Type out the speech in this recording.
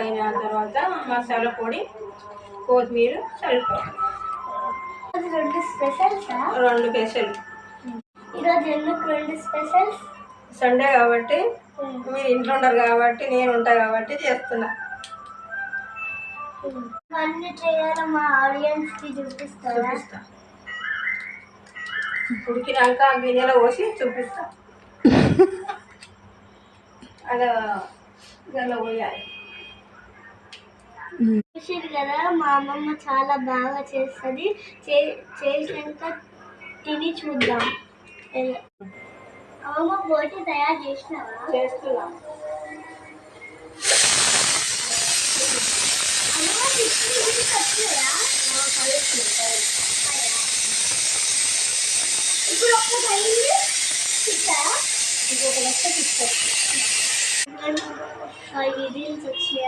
అయిన తర్వాత మసాలా పొడి, కొత్తిమీర చల్లుకోవాలి. రెండు స్పెషల్స్. ఈరోజు ఎందుకు రెండు స్పెషల్స్? సండే కాబట్టి మీరు ఇంట్లో ఉండరు కాబట్టి నేను ఉంటా కాబట్టి చేస్తున్నా. అన్నీ చేయాలి, మా ఆడియన్స్కి చూపిస్తా. ఉడికినాక గిన్నెలో పోసి చూపిస్తా. అలా గల్ల పోయాలి. చూసారు కదా, మా అమ్మమ్మ చాలా బాగా చేస్తుంది. చేసినాక తిని చూద్దాం. అమ్మమ్మ బోటి తయారు చేసినావా? చేస్తున్నా. ఇప్పుడు ఒక్కటి ఇంకొక లెక్క 5 రీల్స్ వచ్చాయి.